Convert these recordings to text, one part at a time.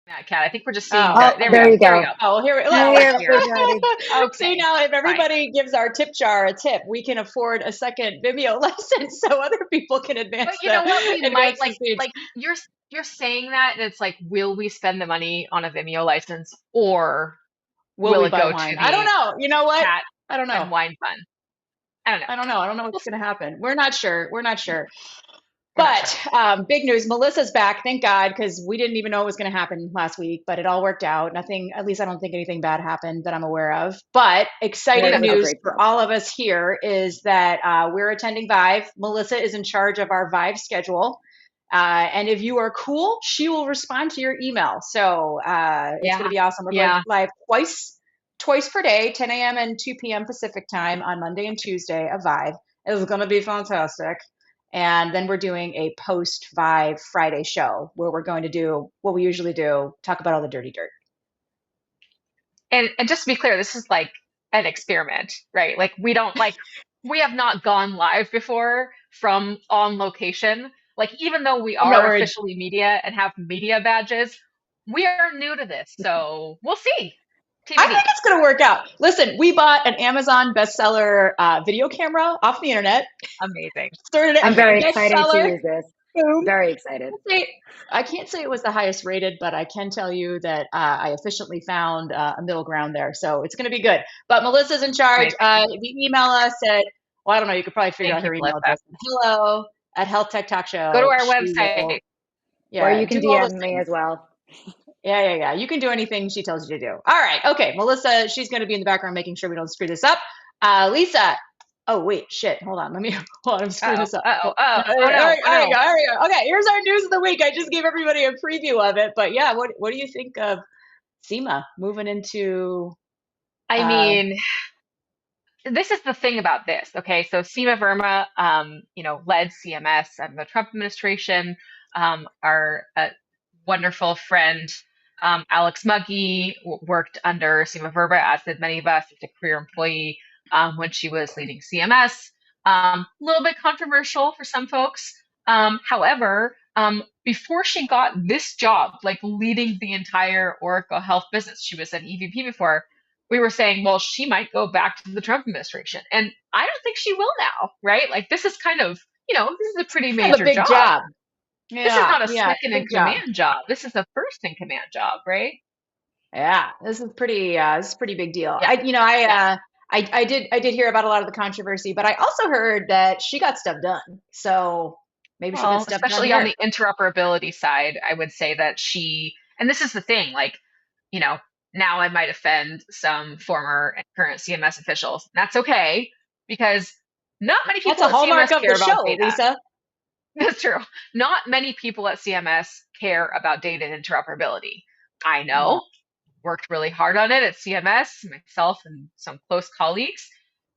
that, Kat. I think we're just seeing Oh, the. Oh, There we there go. you There we go. go. oh, here. Now Hey, we're here. everybody. See Okay, now, if fine. everybody gives our tip jar a tip, we can afford a second Vimeo lesson, so other people can But advance you know what? We might the speeds. like you're saying that, and it's like, will we spend the money on a Vimeo license, or Will will we it buy go to wine? I don't the know. You know what? cat I don't know. and wine fund? I don't know. I don't know. I don't know We'll what's see. going to happen. We're not sure. We're not sure. We're not sure. But big news. Melissa's back. Thank God, because we didn't even know it was going to happen last week, but it all worked out. Nothing, at least I don't think anything bad happened that I'm aware of. But Yeah, exciting it was a news great for job. all of us here is that we're attending Vive. Melissa is in charge of our Vive schedule. And if you are cool, she will respond to your email. So it's going to Yeah. be awesome. We're going Yeah. live twice per day, 10 a.m. and 2 p.m. Pacific time on Monday and Tuesday of Vive. It's going to be fantastic. And then we're doing a post Vive Friday show where we're going to do what we usually do, talk about all the dirty dirt. And just to be clear, this is like an experiment, right? Like we have not gone live before from on location. Like, even though we I'm not are worried. officially media and have media badges, we are new to this. So we'll see. I TBD. think it's going to work out. Listen, we bought an Amazon bestseller video camera off the internet, Amazing. started it I'm very Amazing. excited to bestseller. use this. Boom. Very excited. I can't say it was the highest rated, but I can tell you that I efficiently found a middle ground there. So it's going to be good. But Melissa's in charge. Amazing. If you email us at, well, I don't know, you could probably figure Thank out you, her email Melissa. address. Hello at Health Tech Talk Go to Show. our She will, website. Or yeah, you do can all those DM me things. as well. Yeah. You can do anything she tells you to do. All right. Okay. Melissa, she's going to be in the background making sure we don't screw this up. Lisa. Oh, wait. Shit. Hold on. Hold on. I'm screwing Uh-oh. this up. Uh-oh. No, Uh-oh. all Oh right. no. Oh There you no. go. There you go. Okay. Here's our news of the week. I just gave everybody a preview of it. But yeah, what do you think of SEMA moving into, I uh, mean, this is the thing about this. Okay, so Seema Verma, led CMS and the Trump administration. Our wonderful friend Alex Muggy worked under Seema Verma, as did many of us, as a career employee when she was leading CMS. A little bit controversial for some folks. However, before she got this job, like leading the entire Oracle Health business, she was an EVP before. We were saying, well, she might go back to the Trump administration. And I don't think she will now, right? Like, this is kind of, this is a pretty kind of a major big job. job? This is Yeah. not a Yeah. second in Big job. command job. This is a first in command job, right? Yeah, this is pretty big deal. Yeah. Yeah. I did hear about a lot of the controversy, but I also heard that she got stuff done. So maybe she'll get Well, stuff done especially on here. the interoperability side, I would say that and this is the thing, like, you know, now I might offend some former and current CMS officials. That's okay, because not many That's people a at hallmark CMS of care the about show, data. Lisa. That's true. Not many people at CMS care about data interoperability. I No. know, worked really hard on it at CMS, myself and some close colleagues.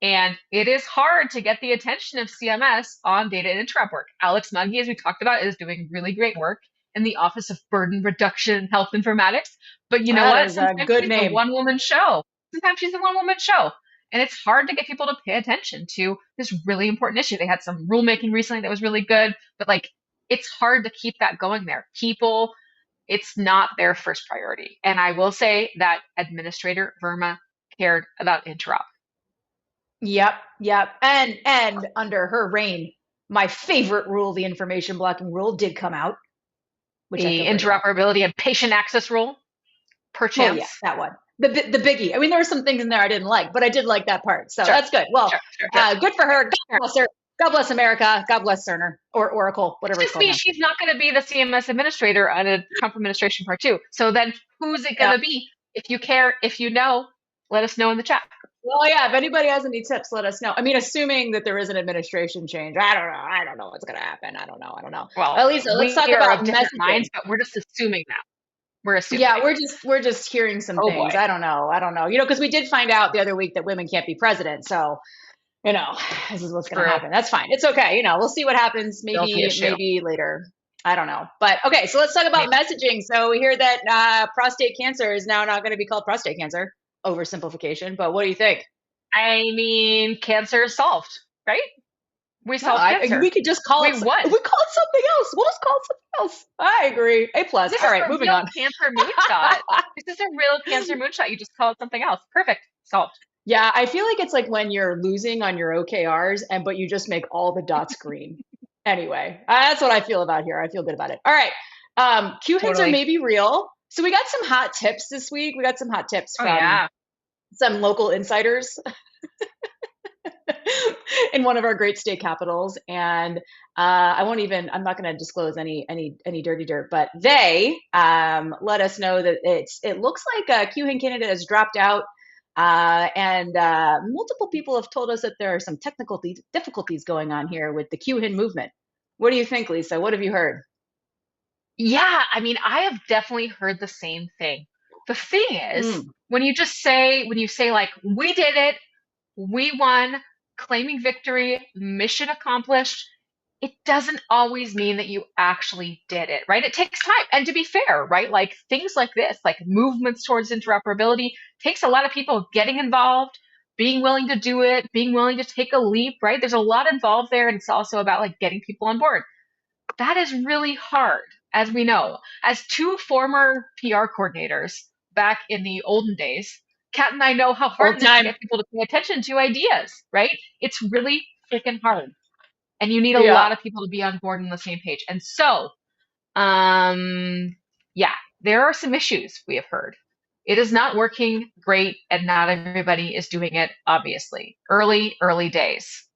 And it is hard to get the attention of CMS on data interop work. Alex Muggy, as we talked about, is doing really great work in the Office of Burden Reduction and Health Informatics. But you know That what? is a Sometimes good she's a name. one-woman show. Sometimes she's a one-woman show. And it's hard to get people to pay attention to this really important issue. They had some rulemaking recently that was really good, but like, it's hard to keep that going there. People, it's not their first priority. And I will say that Administrator Verma cared about interop. Yep. And under her reign, my favorite rule, the information blocking rule, did come out, which I The feel great about. interoperability and patient access rule, Well, yeah, perchance. that one. The biggie. I mean, there were some things in there I didn't like, but I did like that part. So Sure, that's good. Well, sure. good for her. God Sure. bless her. God bless America. God bless Cerner or Oracle, It whatever it's just called means now. she's not going to be the CMS administrator on a Trump administration part two. So then who's it going Yeah. to be? If you care, if you know, let us know in the chat. Well, yeah. If anybody has any tips, let us know. I mean, assuming that there is an administration change, I don't know. I don't know what's going to happen. I don't know. Well, Lisa, let's we talk are about of different messaging. minds, but we're just assuming that. We're assuming. Yeah, we're just hearing some Oh things. boy. I don't know. Because we did find out the other week that women can't be president. So, this is what's going to True. happen. That's fine. It's okay. We'll see what happens. Guilty issue. Maybe later. I don't know. But okay, so let's talk about messaging. So we hear that prostate cancer is now not going to be called prostate cancer. Oversimplification. But what do you think? I mean, cancer is solved, right? We No, solved cancer. we could just call We it. won. We call it something else. We'll just call it something else. I agree. A plus. This All is right, a moving real on. cancer moonshot. This is a real cancer moonshot. You just call it something else. Perfect. Solved. Yeah, I feel like it's like when you're losing on your OKRs and but you just make all the dots green. Anyway, that's what I feel about here. I feel good about it. All right. Q hints are Totally. maybe real. So we got some hot tips this week. We got some hot tips Oh from yeah. some local insiders in one of our great state capitals. And I'm not going to disclose any dirty dirt, but they let us know that it looks like Q Hint candidate has dropped out. And multiple people have told us that there are some technical difficulties going on here with the QHIN movement. What do you think, Lisa? What have you heard? Yeah, I mean, I have definitely heard the same thing. The thing is, Mm. when you say like, we did it, we won, claiming victory, mission accomplished, it doesn't always mean that you actually did it, right? It takes time. And to be fair, right? Like things like this, like movements towards interoperability, takes a lot of people getting involved, being willing to do it, being willing to take a leap, right? There's a lot involved there. And it's also about like getting people on board. That is really hard, as we know. As two former PR coordinators back in the olden days, Kat and I know how hard Old it is to time. get people to pay attention to ideas, right? It's really freaking hard. And you need a Yeah. lot of people to be on board on the same page. And so, um, yeah, there are some issues we have heard. It is not working great, and not everybody is doing it, obviously. Early days.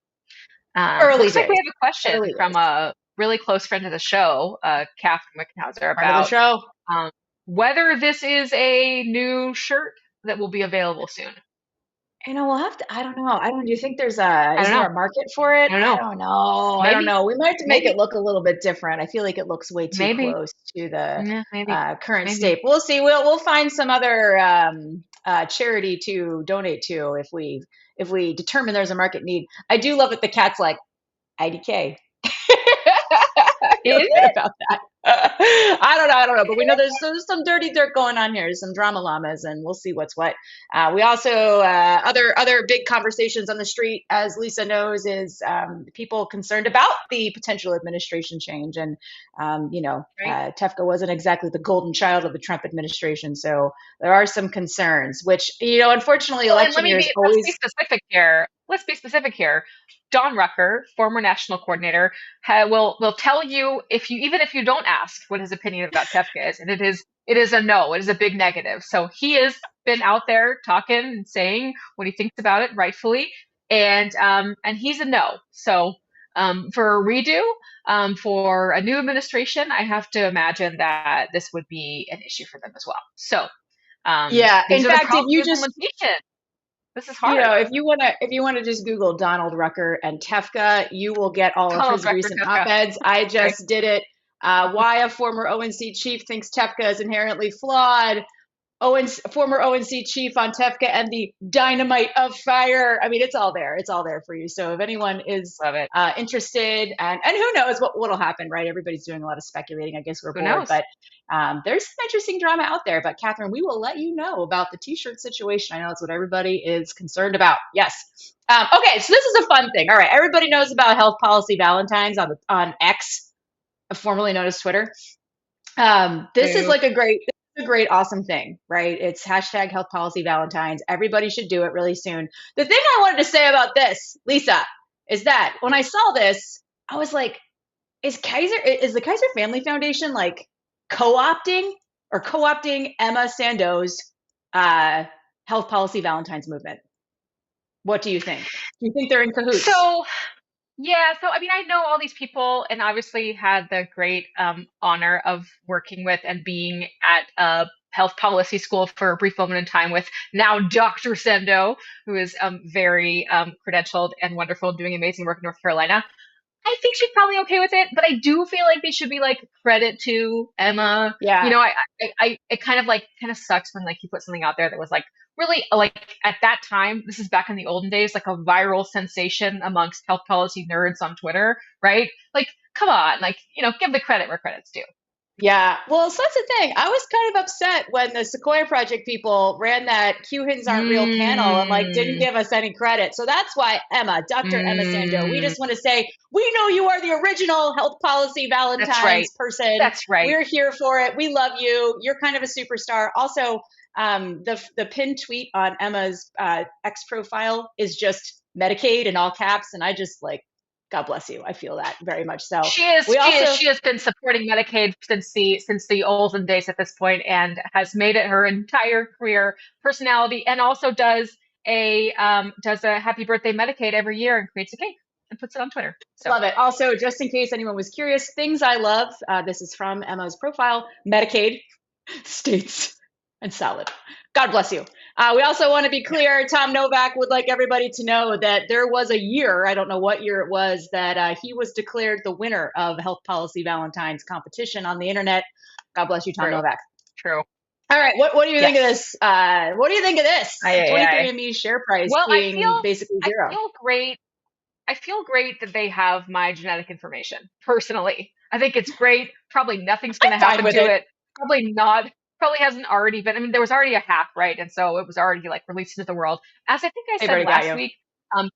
Early Looks like we days. have a question Early from days. a really close friend of the show, Catherine Wickenhauser, Part of the about show. um, whether this is a new shirt that will be available soon. We'll have to, I don't know. Do you think I is don't there know. a market for it? I don't I know. don't know. I don't Maybe. know. We might have to make it Maybe. look a little bit different. I feel like it looks way too Maybe. close to the Yeah, maybe. current Maybe. state. We'll see. We'll find some other charity to donate to if we determine there's a market need. I do love that the cat's like IDK. I feel Is good it? about that. I don't know, but we know there's some dirty dirt going on here, some drama llamas, and we'll see what's what. We also other big conversations on the street, as Lisa knows, is people concerned about the potential administration change, and Right. Tefka wasn't exactly the golden child of the Trump administration, so there are some concerns. Which unfortunately, Well, and election years let's be always. specific here. Let's be specific here. Don Rucker, former national coordinator, will tell you, if you even if you don't ask what his opinion about Tefka is, and it is a no, it is a big negative. So he has been out there talking and saying what he thinks about it, rightfully, and he's a no. So for a redo, for a new administration, I have to imagine that this would be an issue for them as well. So Yeah, in these are the fact, if problems you of just implementation. This is hard. if you want to just Google Donald Rucker and Tefka, you will get all of Donald his Rector recent Tefka. op-eds. I Right. just did it. Why a former ONC chief thinks Tefka is inherently flawed. Former ONC chief on Tefka and the dynamite of fire. I mean, it's all there. It's all there for you. So if anyone is Love it. interested, and who knows what'll happen, right? Everybody's doing a lot of speculating. I guess we're Who bored, knows? but there's some interesting drama out there. But Catherine, we will let you know about the T-shirt situation. I know that's what everybody is concerned about. Yes. Okay, so this is a fun thing. All right, everybody knows about Health Policy Valentines on X, formerly known as Twitter. This is Boo. like a great, awesome thing, right? It's hashtag Health Policy Valentines. Everybody should do it really soon. The thing I wanted to say about this, Lisa, is that when I saw this, I was like, is the Kaiser Family Foundation like co-opting Emma Sandoz Health Policy Valentines movement? What do you think? Do you think they're in cahoots? So yeah, so I mean, I know all these people, and obviously had the great honor of working with and being at a health policy school for a brief moment in time with now Dr. Sendo, who is very credentialed and wonderful, doing amazing work in North Carolina. I think she's probably okay with it, but I do feel like they should be like credit to Emma. You Yeah. know, it kind of sucks when like you put something out there that was like really like at that time. This is back in the olden days, like a viral sensation amongst health policy nerds on Twitter, right? Like, come on, like give the credit where credit's due. Yeah, well, so that's the thing. I was kind of upset when the Sequoia Project people ran that Q-Hins aren't real panel and like didn't Mm, give us any credit. So that's why Emma, Dr. Emma Sando, we mm, just want to say we know you are the original health policy that's right. Valentine's person. That's right. We're here for it. We love you. You're kind of a superstar. Also, the pinned tweet on Emma's X profile is just Medicaid in all caps, and I just like, God bless you. I feel that very much so. She is, We she is, also she has been supporting Medicaid since the olden days at this point, and has made it her entire career personality, and also does a happy birthday Medicaid every year and creates a cake and puts it on Twitter. So love it. Also, just in case anyone was curious, things I love. This is from Emma's profile: Medicaid, states, and salad. God bless you. We also want to be yeah, clear. Tom Novak would like everybody to know that there was a year, I don't know what year it was, that he was declared the winner of Health Policy Valentine's competition on the internet. God bless you, Tom true, Novak. true. All right, what do you think of Yes. this? What do you think of this? I. 23andMe share price Well, being basically I zero. feel great. I feel great that they have my genetic information personally. I think it's great. Probably nothing's going I'm to fine happen with to it. it. Probably not. Probably hasn't already been. I mean, there was already a hack, right? And so it was already like released into the world. As I think I They've said already got last you. week, um,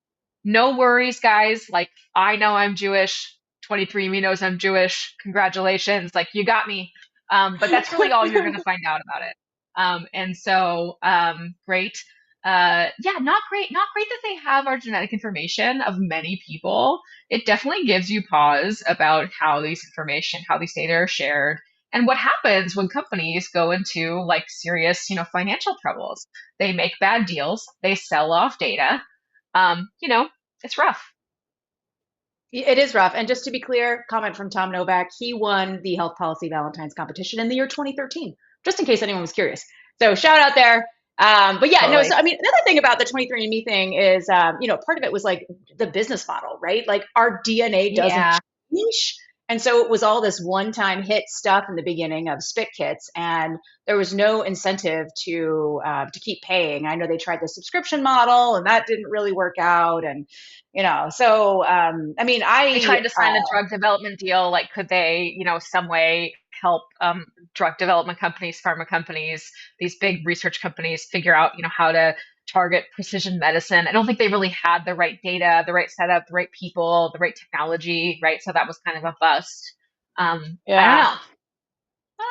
no worries, guys. Like, I know I'm Jewish. 23andMe knows I'm Jewish. Congratulations. Like, you got me. But that's really all you're going to find out about it. And so, great. Yeah, not great that they have our genetic information of many people. It definitely gives you pause about how these data are shared, and what happens when companies go into like serious, financial troubles. They make bad deals, they sell off data. You know, it's rough. It is rough. And just to be clear, comment from Tom Novak, he won the Health Policy Valentine's competition in the year 2013, just in case anyone was curious. So shout out there. But yeah, no, so Totally. I mean, another thing about the 23andMe thing is, part of it was like the business model, right? Like our DNA doesn't Yeah. change. And so it was all this one-time hit stuff in the beginning of spit kits, and there was no incentive to keep paying. I know they tried the subscription model, and that didn't really work out, and so I mean, They tried to sign a drug development deal. Like, could they, some way help drug development companies, pharma companies, these big research companies figure out, how to target precision medicine? I don't think they really had the right data, the right setup, the right people, the right technology, right? So that was kind of a bust. I don't yeah,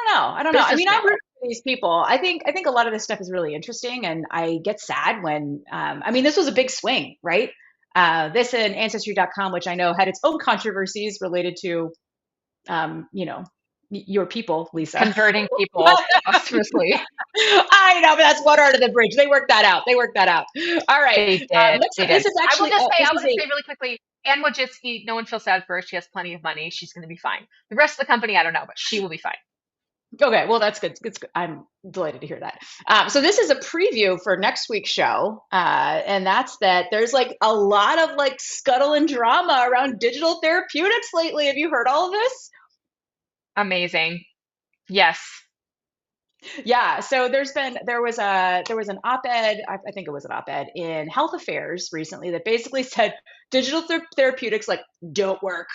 know. I don't know. I Business mean, I'm failure. rooting for these people. I think a lot of this stuff is really interesting, and I get sad when I mean, this was a big swing, right? This and Ancestry.com, which I know had its own controversies related to your people, Lisa. Converting people posthumously. I know, but that's water under the bridge. They worked that out. They worked that out. All right. They did. Next They up, this did. is actually I this will is just a say really quickly, Anne Wojcicki, no one feels sad for her. She has plenty of money. She's going to be fine. The rest of the company, I don't know, but she will be fine. okay. Well, that's good. It's good. I'm delighted to hear that. So this is a preview for next week's show, and that's that. There's like a lot of like scuttle and drama around digital therapeutics lately. Have you heard all of this? Amazing. Yes. Yeah, so there was an op-ed, I think it was an op-ed in Health Affairs recently that basically said digital therapeutics like don't work.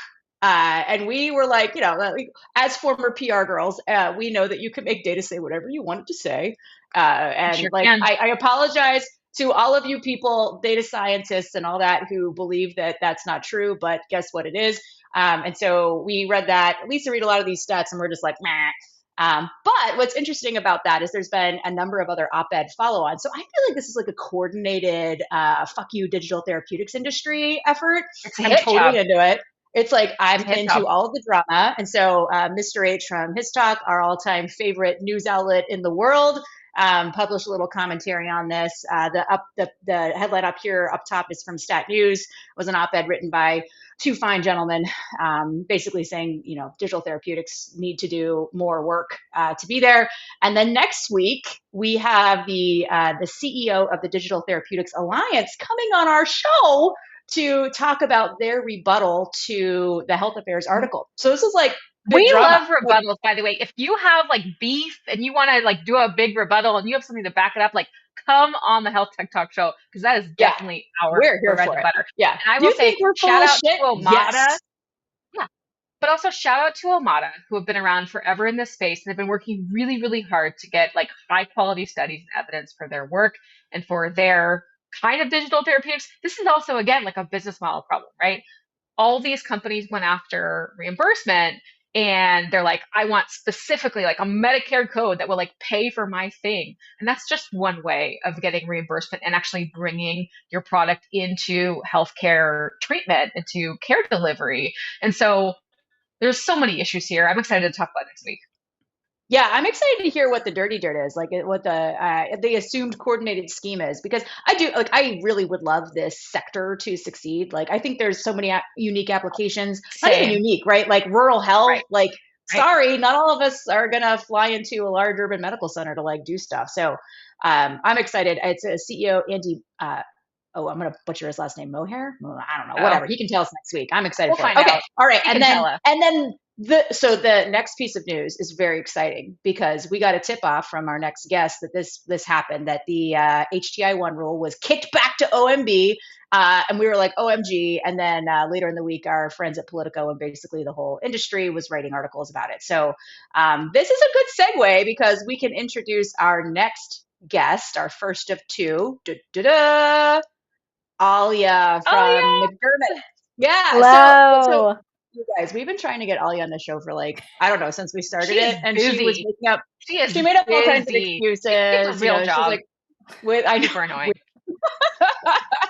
And we were like, like, as former PR girls, we know that you can make data say whatever you want it to say. You And sure like, can. I apologize to all of you people, data scientists and all that, who believe that that's not true, but guess what it is. And so we read that. Lisa read a lot of these stats, and we're just like, meh. But what's interesting about that is there's been a number of other op-ed follow-ons. So I feel like this is like a coordinated fuck you digital therapeutics industry effort. It's a I'm hit totally job. into it. It's like It's I'm a hit into job. all of the drama. And so Mr. H from His Talk, our all-time favorite news outlet in the world, published a little commentary on this. The headline up here up top is from Stat News. It was an op-ed written by two fine gentlemen, basically saying, digital therapeutics need to do more work to be there. And then next week we have the CEO of the Digital Therapeutics Alliance coming on our show to talk about their rebuttal to the Health Affairs article. So this is like big We drama. love rebuttals, by the way. If you have like beef and you want to like do a big rebuttal and you have something to back it up, like come on the Health Tech Talk show because that is Yeah, definitely our we're here bread for and it. butter. Yeah. And I will You say, think we're full shout of out shit? to Omada. Yes. Yeah, But also shout out to Omada, who have been around forever in this space and have been working really, really hard to get like high quality studies and evidence for their work and for their kind of digital therapeutics. This is also, again, like a business model problem, right? All these companies went after reimbursement and they're like, I want specifically like a Medicare code that will like pay for my thing. And that's just one way of getting reimbursement and actually bringing your product into healthcare treatment, into care delivery. And so there's so many issues here. I'm excited to talk about next week. Yeah, I'm excited to hear what the dirty dirt is, like what the assumed coordinated scheme is, because I really would love this sector to succeed. Like I think there's so many unique applications, not even Same. unique, right? Like rural health, Right. like Right. sorry, not all of us are gonna fly into a large urban medical center to like do stuff. So I'm excited. It's a CEO Andy. Oh, I'm gonna butcher his last name. Mohair? I don't know. Oh, Whatever. He can tell us next week. I'm excited we'll for it. find Okay. out. All right. He And can then tell us. the next piece of news is very exciting because we got a tip off from our next guest that this happened, that the HTI1 rule was kicked back to OMB, and we were like OMG. And then later in the week, our friends at Politico and basically the whole industry was writing articles about it. So this is a good segue because we can introduce our next guest, our first of two. Da-da-da! Alia from Oh McDermott. Yeah. So Hello. you guys, we've been trying to get Alia on the show for like, I don't know, since we yeah, started she's it. And she was busy. making up, She is she made up all kinds of busy. She has a excuses. You real know, she's job. like, I know. Super annoying.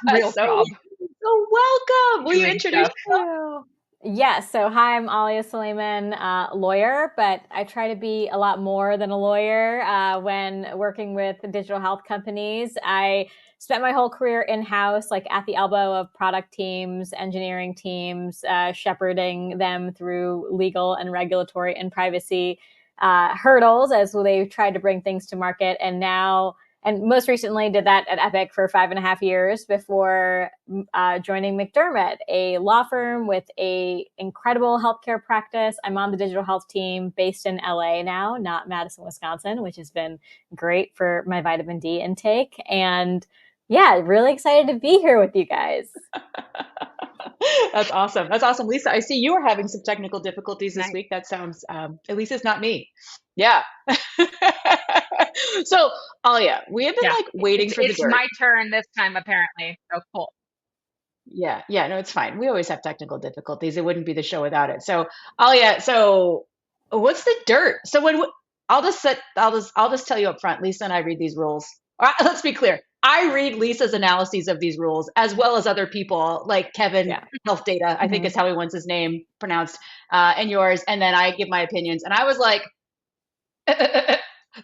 So, Real job so welcome. Will you doing introduce stuff. yourself? Yes, so hi, I'm Alia Suleiman, lawyer, but I try to be a lot more than a lawyer when working with digital health companies. I spent my whole career in-house, like at the elbow of product teams, engineering teams, shepherding them through legal and regulatory and privacy hurdles as they tried to bring things to market. And most recently did that at Epic for 5.5 years before joining McDermott, a law firm with a incredible healthcare practice. I'm on the digital health team based in LA now, not Madison, Wisconsin, which has been great for my vitamin D intake. And yeah, really excited to be here with you guys. That's awesome. That's awesome. Lisa, I see you are having some technical difficulties this Nice. week. That sounds, at least it's not me. Yeah. So, Alia, we have been Yeah. like waiting for the It's dirt. my turn this time, apparently. So cool. Yeah, no, it's fine. We always have technical difficulties. It wouldn't be the show without it. So, Alia, so what's the dirt? So I'll just tell you up front. Lisa and I read these rules. Let's be clear. I read Lisa's analyses of these rules as well as other people, like Kevin Yeah. Health Data, I think is how he wants his name pronounced, and yours. And then I give my opinions. And I was like,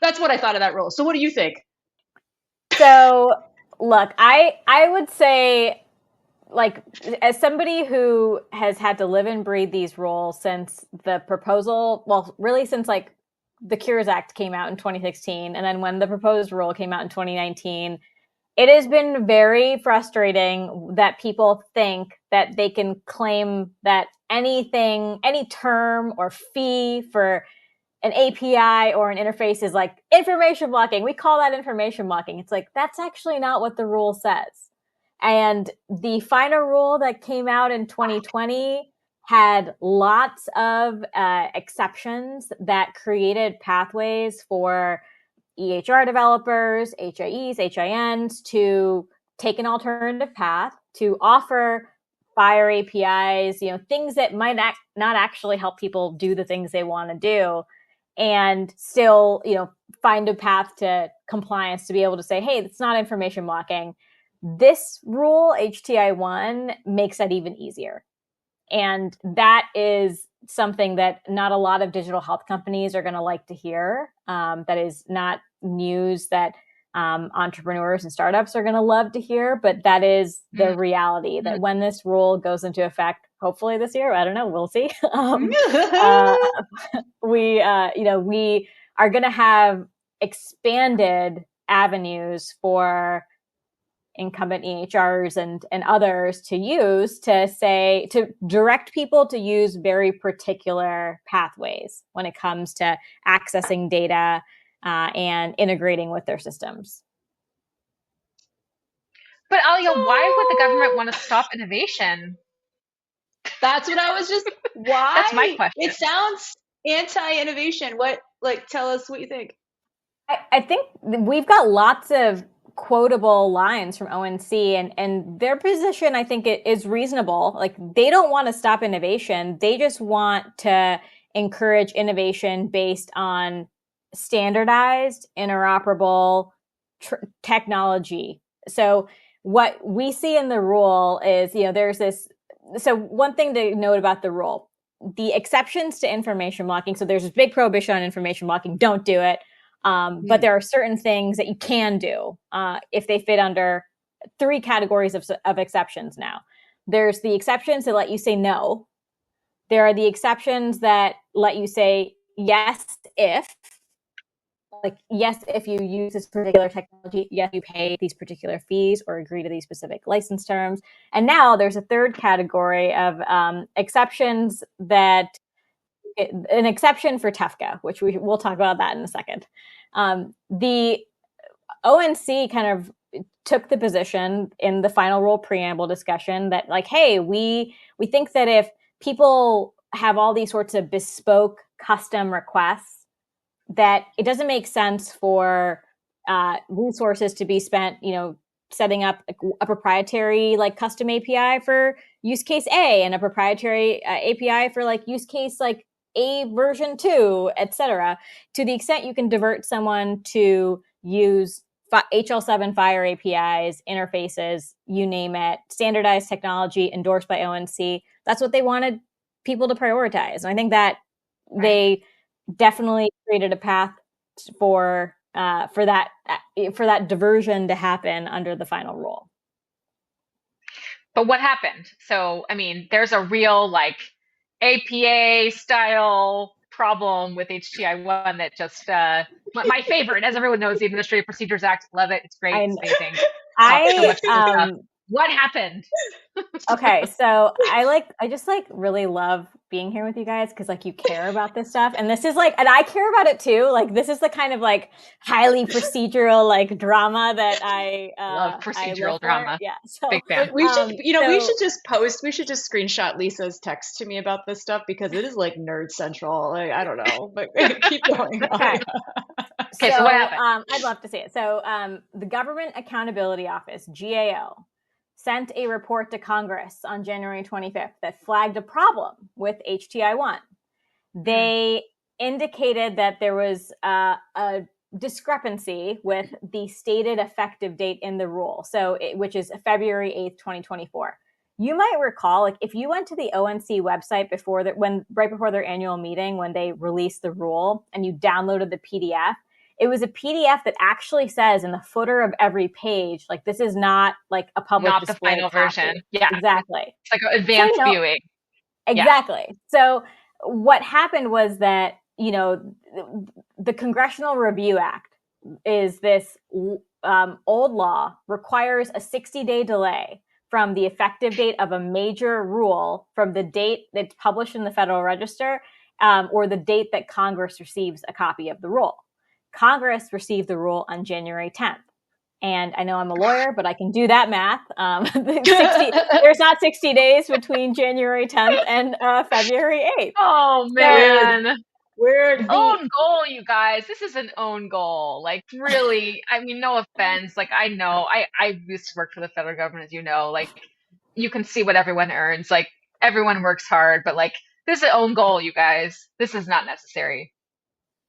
that's what I thought of that rule. So, what do you think? So, look, I would say, like, as somebody who has had to live and breathe these rules since the proposal, well, really since like the Cures Act came out in 2016, and then when the proposed rule came out in 2019, it has been very frustrating that people think that they can claim that anything, any term or fee for an API or an interface is like information blocking. We call that information blocking. It's like, that's actually not what the rule says. And the final rule that came out in 2020 had lots of exceptions that created pathways for EHR developers, HIEs, HINs to take an alternative path, to offer FHIR APIs, things that might not actually help people do the things they want to do, and still, find a path to compliance to be able to say, hey, it's not information blocking. This rule, HTI1, makes that even easier. And that is something that not a lot of digital health companies are going to like to hear. That is not news that entrepreneurs and startups are going to love to hear, but that is the reality, that when this rule goes into effect, hopefully this year, I don't know, we'll see. We are going to have expanded avenues for incumbent EHRs and others to use to direct people to use very particular pathways when it comes to accessing data and integrating with their systems. But Alia, why would the government want to stop innovation? That's what I was just. That's my Why? question. It sounds anti-innovation. What? Like, tell us what you think. I think we've got lots of quotable lines from ONC, and their position, I think, it is reasonable. Like, they don't want to stop innovation. They just want to encourage innovation based on standardized, interoperable technology. So what we see in the rule is, there's this. So one thing to note about the rule, the exceptions to information blocking. So there's this big prohibition on information blocking. Don't do it. But there are certain things that you can do if they fit under three categories of exceptions now. There's the exceptions that let you say no. There are the exceptions that let you say yes if, like, yes, if you use this particular technology, yes, you pay these particular fees or agree to these specific license terms. And now there's a third category of exceptions an exception for TEFCA, which we'll talk about that in a second. The ONC kind of took the position in the final rule preamble discussion that, like, hey, we think that if people have all these sorts of bespoke custom requests, that it doesn't make sense for resources to be spent, setting up a proprietary like custom API for use case A and a proprietary API for like use case like A version 2, etc. To the extent you can divert someone to use HL7 Fire APIs, interfaces, you name it, standardized technology endorsed by ONC, that's what they wanted people to prioritize. And I think that they definitely created a path for that diversion to happen under the final rule. But what happened? So, I mean, there's a real like APA style problem with HTI1 that just my favorite, as everyone knows, the Administrative Procedures Act. Love it. It's great. It's amazing. So much good stuff. What happened? Okay, so I just like really love being here with you guys because like you care about this stuff, and this is like, and I care about it too. Like this is the kind of like highly procedural like drama that I love procedural drama. Yeah, so big fan. We should, we should just post. We should just screenshot Lisa's text to me about this stuff because it is like nerd central. Like, I don't know, but keep going. Okay. Okay, so what happened? I'd love to see it. So the Government Accountability Office, GAO, sent a report to Congress on January 25th that flagged a problem with HTI1. They indicated that there was a discrepancy with the stated effective date in the rule, which is February 8th, 2024. You might recall, like, if you went to the ONC website right before their annual meeting, when they released the rule, and you downloaded the PDF, it was a PDF that actually says in the footer of every page, like, this is not like a public not display. The final version. Yeah, exactly. It's like advanced viewing. Exactly. Yeah. So what happened was that, the Congressional Review Act is this old law, requires a 60-day delay from the effective date of a major rule from the date that's published in the Federal Register, or the date that Congress receives a copy of the rule. Congress received the rule on January 10th. And I know I'm a lawyer, but I can do that math. There's not 60 days between January 10th and February 8th. Oh, man. Weird. Own goal, you guys. This is an own goal. Like, really, I mean, no offense. Like, I know, I used to work for the federal government, as you know. Like, you can see what everyone earns. Like, everyone works hard, but like, this is an own goal, you guys. This is not necessary.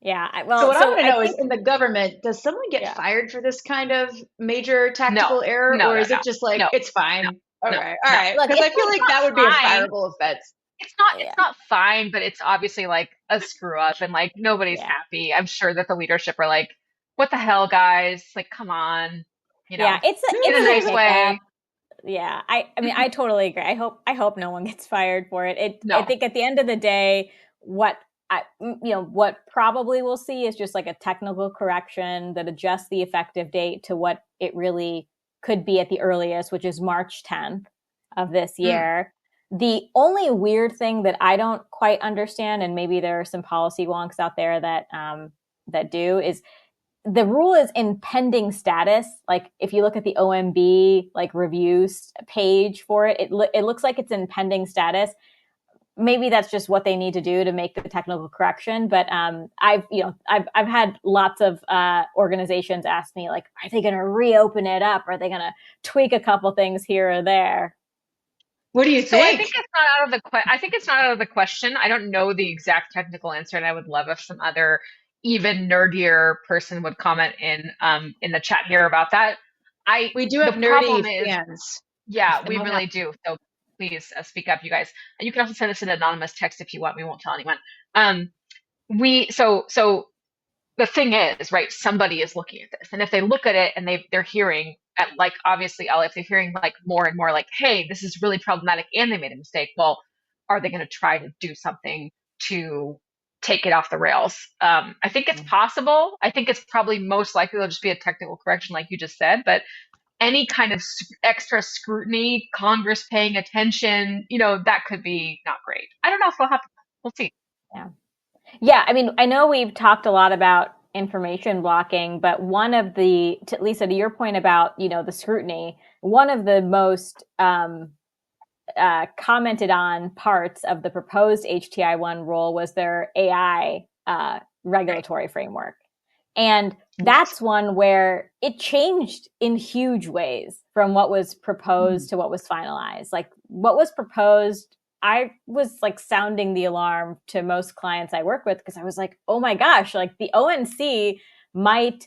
Yeah. I want to know is, in the government, does someone get fired for this kind of major tactical error, or is it just like it's fine? All right. Because I feel like that would be a fireable offense. It's not fine, but it's obviously like a screw up, and like nobody's happy. I'm sure that the leadership are like, "What the hell, guys? Like, come on." Yeah, it's in a nice way. Yeah, I mean, I totally agree. I hope no one gets fired for it. I think at the end of the day, what probably we'll see is just like a technical correction that adjusts the effective date to what it really could be at the earliest, which is March 10th of this year. The only weird thing that I don't quite understand, and maybe there are some policy wonks out there that do, is the rule is in pending status. Like if you look at the OMB like reviews page for it, it looks like it's in pending status. Maybe that's just what they need to do to make the technical correction. But I've had lots of organizations ask me like, are they going to reopen it up? Are they going to tweak a couple things here or there? What do you So I think? think it's not out of the I think it's not out of the question. I don't know the exact technical answer, and I would love if some other even nerdier person would comment in the chat here about that. We do The have nerdy problem is, fans. yeah, we I'm not- really do. So please speak up, you guys. And you can also send us an anonymous text if you want. We won't tell anyone. Um, so the thing is, right, somebody is looking at this. And if they look at it and they're hearing at like obviously Ellie, if they're hearing like more and more like, hey, this is really problematic and they made a mistake, well, are they going to try to do something to take it off the rails? I think it's possible. I think it's probably most likely there'll just be a technical correction, like you just said, but any kind of extra scrutiny, Congress paying attention, that could be not great. I don't know if it'll happen. We'll see. Yeah. Yeah, I mean, I know we've talked a lot about information blocking, but one of the, Lisa, to your point about, the scrutiny, one of the most commented on parts of the proposed HTI-1 rule was their AI regulatory framework. And that's one where it changed in huge ways from what was proposed to what was finalized. Like what was proposed, I was like sounding the alarm to most clients I work with because I was like, oh my gosh, like the ONC might,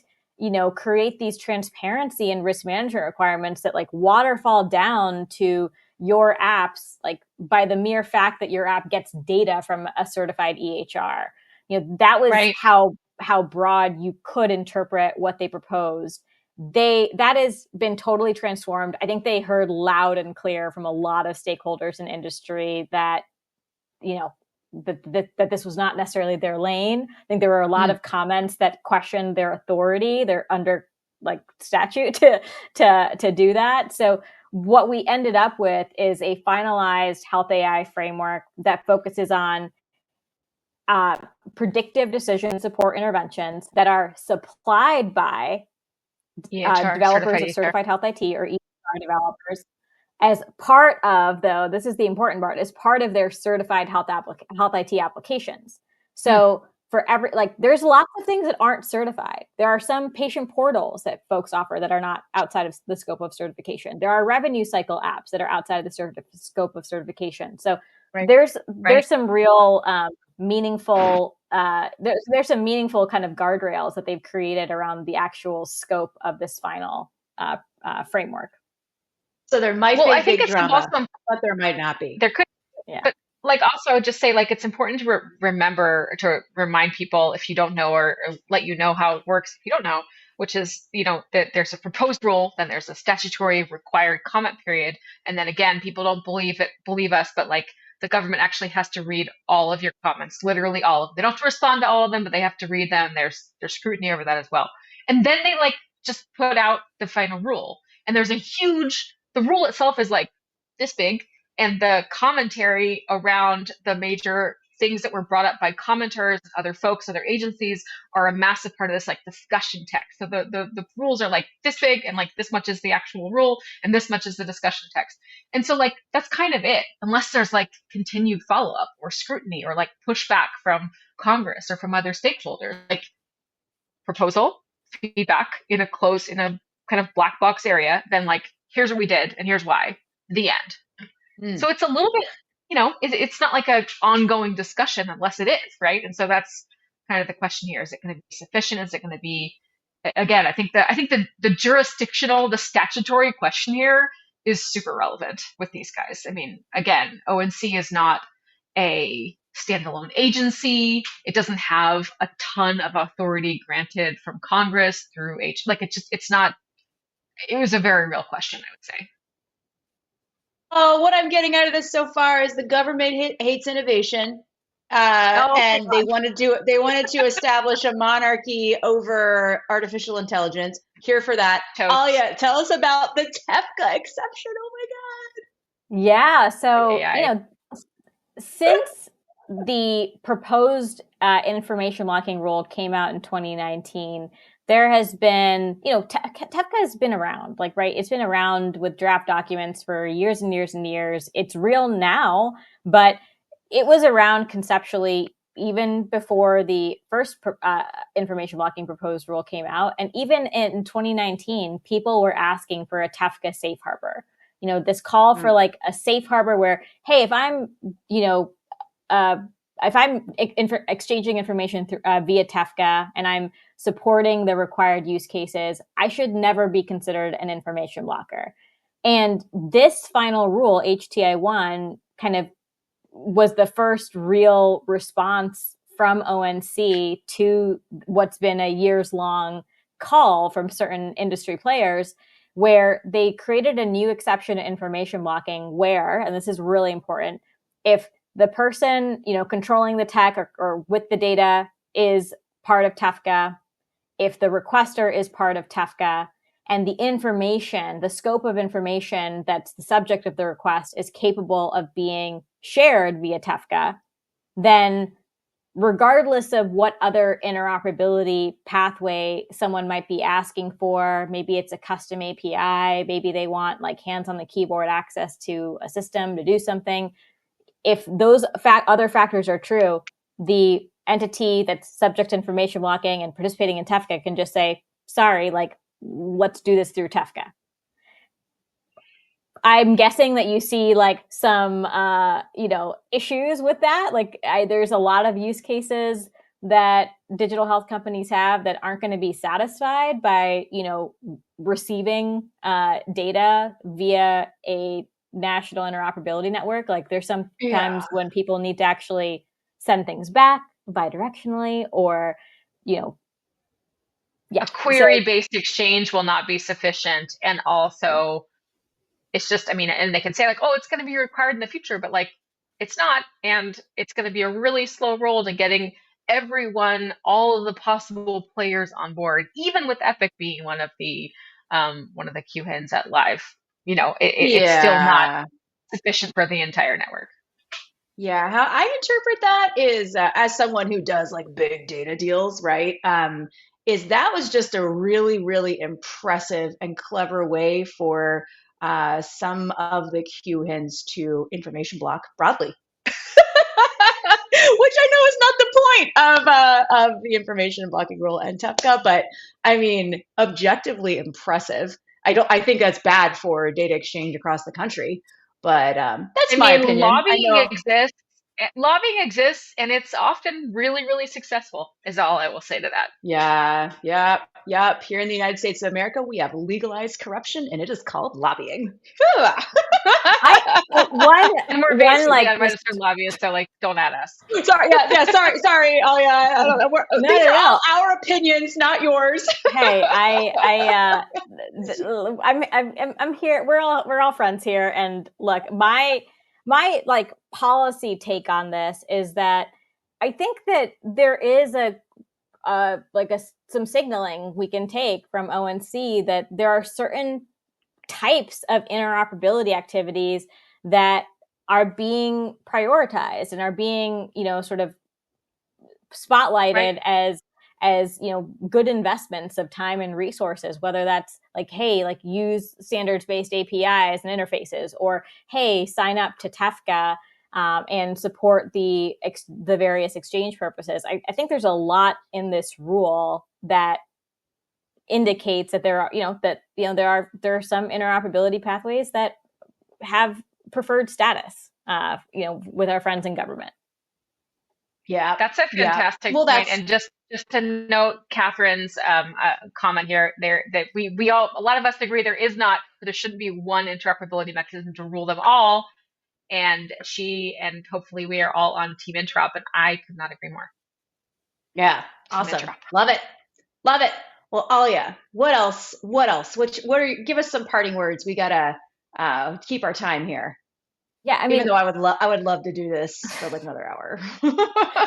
create these transparency and risk management requirements that like waterfall down to your apps, like by the mere fact that your app gets data from a certified EHR. That was Right. how broad you could interpret what they proposed. That has been totally transformed. I think they heard loud and clear from a lot of stakeholders in industry that, that this was not necessarily their lane. I think there were a lot of comments that questioned their authority. They're under like statute to do that. So what we ended up with is a finalized health AI framework that focuses on predictive decision support interventions that are supplied by EHR, developers of certified health IT or EHR developers as part of, though, this is the important part, as part of their certified health IT applications. So for there's lots of things that aren't certified. There are some patient portals that folks offer that are not outside of the scope of certification. There are revenue cycle apps that are outside of the scope of certification. So there's some real meaningful there's some meaningful kind of guardrails that they've created around the actual scope of this final framework. So there might be a big drama, but there might not be. There could, but like also I would just say like it's important to remember to remind people if you don't know or let you know how it works if you don't know, which is that there's a proposed rule, then there's a statutory required comment period, and then again people don't believe us, but like the government actually has to read all of your comments, literally all of them. They don't have to respond to all of them, but they have to read them. There's scrutiny over that as well, and then they like just put out the final rule, and there's the rule itself is like this big, and the commentary around the major things that were brought up by commenters, other folks, other agencies are a massive part of this like discussion text. So the rules are like this big, and like this much is the actual rule, and this much is the discussion text. And so like that's kind of it, unless there's like continued follow up or scrutiny or like pushback from Congress or from other stakeholders, like proposal, feedback in a kind of black box area, then like here's what we did and here's why. The end. So it's a little bit, it's not like an ongoing discussion unless it is, right? And so that's kind of the question here. Is it going to be sufficient? Is it going to be, again, I think the jurisdictional, the statutory question here is super relevant with these guys. I mean, again, ONC is not a standalone agency. It doesn't have a ton of authority granted from Congress through it was a very real question, I would say. Oh, what I'm getting out of this so far is the government hates innovation, and they wanted to establish a monarchy over artificial intelligence. Here for that. Oh yeah, tell us about the TEFCA exception. Oh my God. Yeah, so since the proposed information blocking rule came out in 2019, there has been, TEFCA has been around, like, right? It's been around with draft documents for years and years and years. It's real now, but it was around conceptually even before the first information blocking proposed rule came out. And even in 2019, people were asking for a TEFCA safe harbor. This call for like a safe harbor where, hey, if I'm, exchanging information through, via TEFCA and I'm supporting the required use cases, I should never be considered an information blocker. And this final rule, HTI 1, kind of was the first real response from ONC to what's been a years-long call from certain industry players, where they created a new exception to information blocking where, and this is really important, if the person controlling the tech or with the data is part of TEFCA, if the requester is part of TEFCA, and the information, the scope of information that's the subject of the request is capable of being shared via TEFCA, then regardless of what other interoperability pathway someone might be asking for, maybe it's a custom API, maybe they want like hands on the keyboard access to a system to do something. If those other factors are true, the entity that's subject to information blocking and participating in TEFCA can just say, sorry, like, let's do this through TEFCA. I'm guessing that you see like some, issues with that. Like there's a lot of use cases that digital health companies have that aren't going to be satisfied by, receiving data via a national interoperability network. Like there's some times when people need to actually send things back bidirectionally or, a query-based exchange will not be sufficient. And also, it's just, and they can say like, oh, it's going to be required in the future, but like, it's not. And it's going to be a really slow roll to getting everyone, all of the possible players on board, even with Epic being one of the QHINs at live. It's still not sufficient for the entire network. Yeah, how I interpret that is, as someone who does like big data deals, right? Is that was just a really, really impressive and clever way for some of the QHINs to information block broadly. Which I know is not the point of the information blocking rule and TEFCA, but objectively impressive. I think that's bad for data exchange across the country, but that's my opinion. Lobbying exists, and it's often really, really successful, is all I will say to that. Yeah. Here in the United States of America, we have legalized corruption, and it is called lobbying. And we're basically unregistered lobbyists, so like, don't at us. Sorry. Oh yeah, I don't know. These are all our opinions, not yours. Hey, I'm here. We're all friends here, and look, my like policy take on this is that I think that there is some signaling we can take from ONC that there are certain types of interoperability activities that are being prioritized and are being, sort of spotlighted as good investments of time and resources, whether that's like, hey, like use standards-based APIs and interfaces, or hey, sign up to TEFCA and support the various exchange purposes. I think there's a lot in this rule that indicates that there are some interoperability pathways that have preferred status, with our friends in government. Yeah, that's a fantastic point. And just to note Catherine's comment here, that we all, a lot of us agree there shouldn't be one interoperability mechanism to rule them all. And hopefully we are all on Team Interop, and I could not agree more. Yeah, awesome. Love it. Well, Alia, what else? Give us some parting words. We gotta keep our time here. Yeah, even though I would love to do this for like another hour.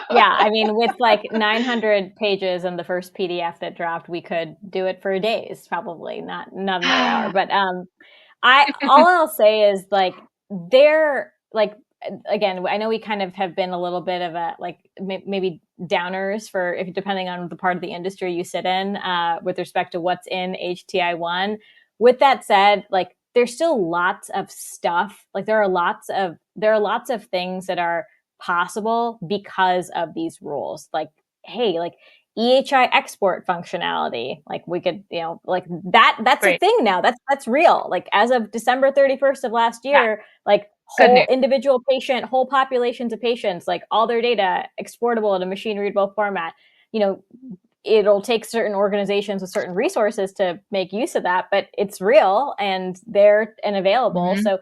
Yeah, with like 900 pages in the first PDF that dropped, we could do it for days, probably not another hour. But all I'll say is like again, I know we kind of have been a little bit of a like maybe downers for if depending on the part of the industry you sit in with respect to what's in HTI1. With that said, like there's still lots of stuff. Like there are lots of things that are possible because of these rules. Like, hey, like EHI export functionality. Like we could, like that's a Great. thing now. That's real. Like as of December 31st of last year, like Good whole news. individual patient, whole populations of patients, like all their data exportable in a machine readable format. It'll take certain organizations with certain resources to make use of that, but it's real and there and available. Mhm. So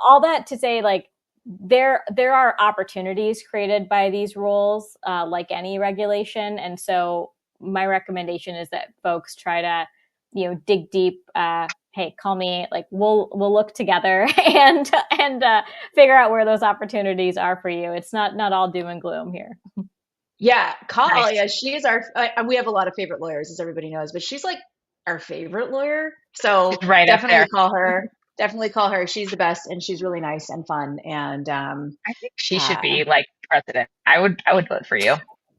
all that to say, like there are opportunities created by these rules, like any regulation. And so my recommendation is that folks try to, dig deep. Hey, call me. Like we'll look together and figure out where those opportunities are for you. It's not all doom and gloom here. Yeah, call Nice. Alia. She's we have a lot of favorite lawyers, as everybody knows, but she's like our favorite lawyer. So It's right up definitely there. call her. Definitely call her. She's the best, and she's really nice and fun. And I think she should uh, be like president. I would vote for you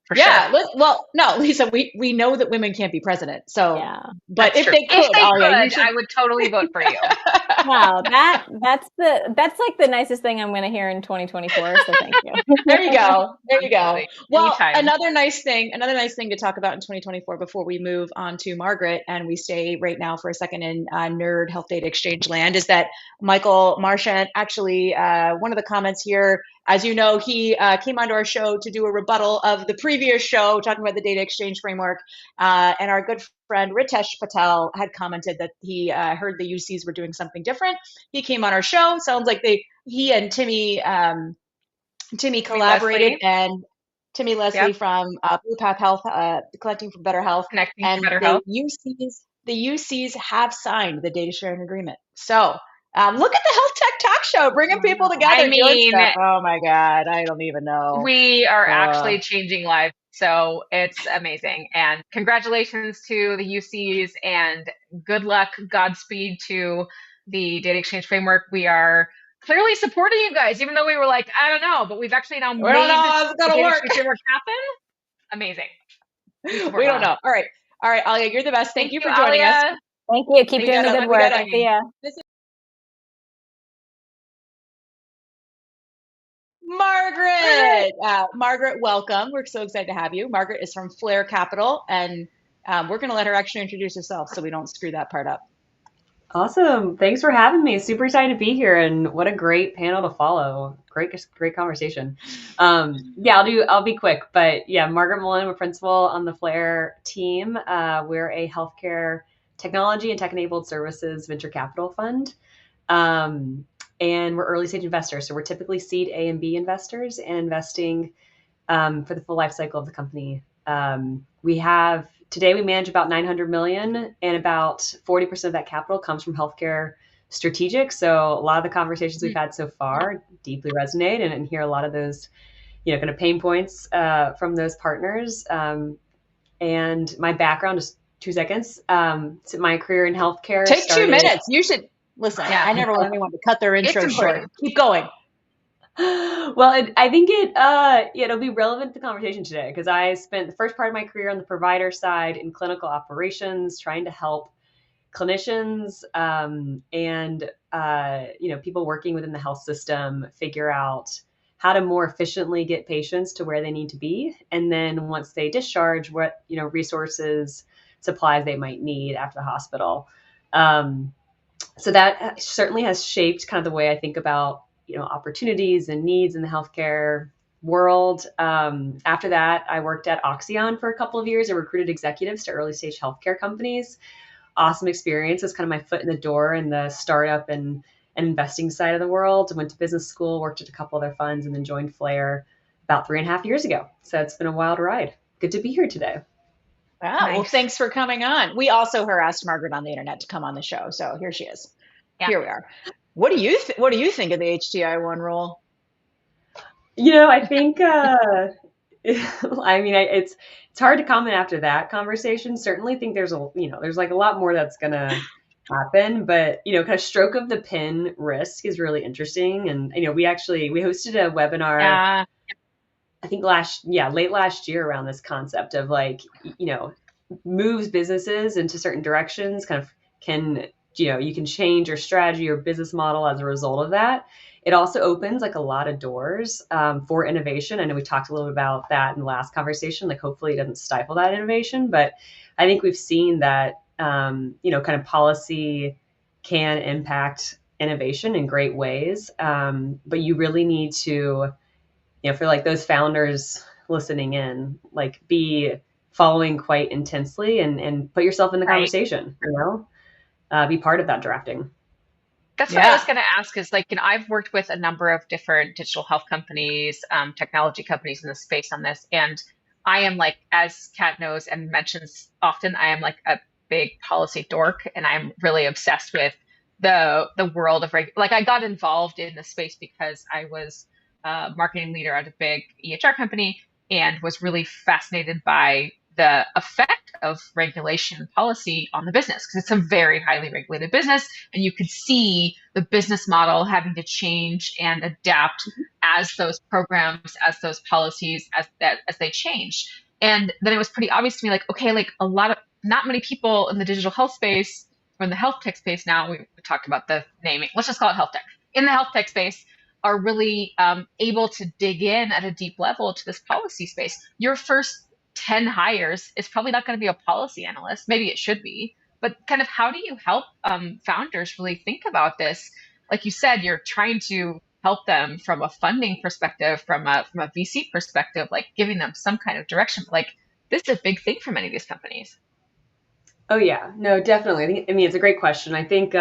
for sure. yeah, well, no, Lisa, we know that women can't be president. So, Yeah. but That's if true. they If could, they Alia, you could, should. I would totally vote for you. Wow, that's like the nicest thing I'm going to hear in 2024. So thank you. There you go. There you go. Absolutely. Well, Anytime. another nice thing to talk about in 2024 before we move on to Margaret and we stay right now for a second in nerd health data exchange land is that Michael Marchant actually, one of the comments here, as you know, he came onto our show to do a rebuttal of the previous show talking about the data exchange framework. And our good friend Ritesh Patel had commented that he heard the UCs were doing something different. He came on our show. Sounds like he and Timmy collaborated, Leslie. and Timmy Leslie Yep. from Blue Path Health, Collecting for Better Health, Connecting to and Better Health. the UCs have signed the data sharing agreement. So look at the Health Tech Talk Show, bringing people together, I doing mean, stuff. Oh my God, I don't even know. we are actually changing lives. So it's amazing. And congratulations to the UCs and good luck, Godspeed to the data exchange framework. We are clearly supporting you guys, even though we were like, I don't know, but we've actually now We made don't know how the it's gonna data work. exchange framework happen. Amazing. We don't know. All right, Alia, you're the best. Thank you for joining us. Alia. Thank you. Keep doing the good work. See ya. Margaret. Margaret, welcome. We're so excited to have you. Margaret is from Flare Capital, and we're going to let her actually introduce herself so we don't screw that part up. Awesome. Thanks for having me. Super excited to be here, and what a great panel to follow. Great conversation. I'll be quick, but yeah, Margaret Mullen, we're principal on the Flare team. We're a healthcare technology and tech-enabled services venture capital fund. And we're early stage investors. So we're typically seed A and B investors and investing for the full life cycle of the company. Today we manage about 900 million, and about 40% of that capital comes from healthcare strategic. So a lot of the conversations we've had so far deeply resonate and hear a lot of those, kind of pain points from those partners. And my background, just 2 seconds. My career in healthcare. Take 2 minutes. You should listen. Yeah. I never want anyone to cut their intro short. Keep going. Well, I think it'll be relevant to the conversation today because I spent the first part of my career on the provider side in clinical operations, trying to help clinicians and people working within the health system figure out how to more efficiently get patients to where they need to be, and then once they discharge, what resources, supplies they might need after the hospital. So that certainly has shaped kind of the way I think about opportunities and needs in the healthcare world. After that, I worked at Oxeon for a couple of years and recruited executives to early stage healthcare companies. Awesome experience. It was kind of my foot in the door in the startup and investing side of the world. I went to business school, worked at a couple other funds, and then joined Flare about 3.5 years ago. So it's been a wild ride. Good to be here today. Wow. Nice. Well, thanks for coming on. We also harassed Margaret on the internet to come on the show. So here she is. Yeah. Here we are. What do you think of the HTI1 rule? I think it's hard to comment after that conversation. Certainly think there's like a lot more that's gonna happen, but kind of stroke of the pen risk is really interesting. And we hosted a webinar, Yeah. I think late last year, around this concept of like, moves businesses into certain directions, kind of can, you can change your strategy or business model as a result of that. It also opens like a lot of doors for innovation. I know we talked a little bit about that in the last conversation, like hopefully it doesn't stifle that innovation, but I think we've seen that, kind of policy can impact innovation in great ways. But you really need to, for like those founders listening in, like be following quite intensely and put yourself in the Right. conversation, be part of that drafting. That's what I was going to ask is like, I've worked with a number of different digital health companies, technology companies in the space on this. And I am like, as Kat knows and mentions often, I am like a big policy dork and I'm really obsessed with the world of like I got involved in the space because I was a marketing leader at a big EHR company and was really fascinated by the effect of regulation and policy on the business because it's a very highly regulated business and you could see the business model having to change and adapt as those programs, as those policies, as they change. And then it was pretty obvious to me, like, okay, like not many people in the digital health space or in the health tech space now, we talked about the naming, let's just call it health tech. In the health tech space are really able to dig in at a deep level to this policy space. Your first 10 hires is probably not going to be a policy analyst. Maybe it should be, but kind of how do you help founders really think about this? Like you said, you're trying to help them from a funding perspective, from a VC perspective, like giving them some kind of direction. Like this is a big thing for many of these companies. Oh yeah, no, definitely. I mean, it's a great question. I think,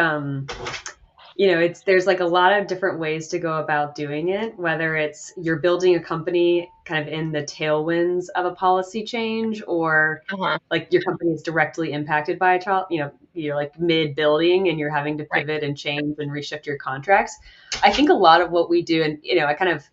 there's like a lot of different ways to go about doing it, whether it's you're building a company kind of in the tailwinds of a policy change or like your company is directly impacted by a child, you're like mid building and you're having to pivot and change and reshift your contracts. I think a lot of what we do, and, I kind of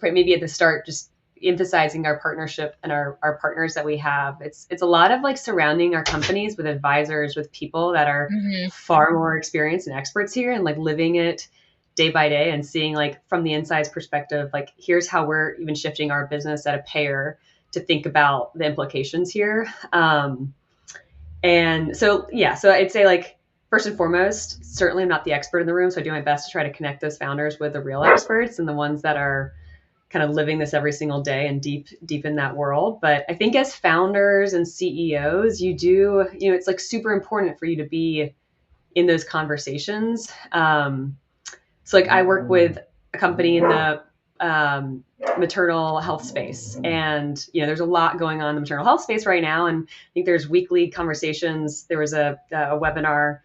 maybe at the start, just emphasizing our partnership and our partners that we have. It's a lot of like surrounding our companies with advisors, with people that are far more experienced and experts here and like living it day by day and seeing like from the inside's perspective, like here's how we're even shifting our business at a payer to think about the implications here. And so I'd say like, first and foremost, certainly I'm not the expert in the room. So I do my best to try to connect those founders with the real experts and the ones that are kind of living this every single day and deep in that world. But I think as founders and CEOs, you do, it's like super important for you to be in those conversations. So like I work with a company in the maternal health space and, there's a lot going on in the maternal health space right now. And I think there's weekly conversations. There was a webinar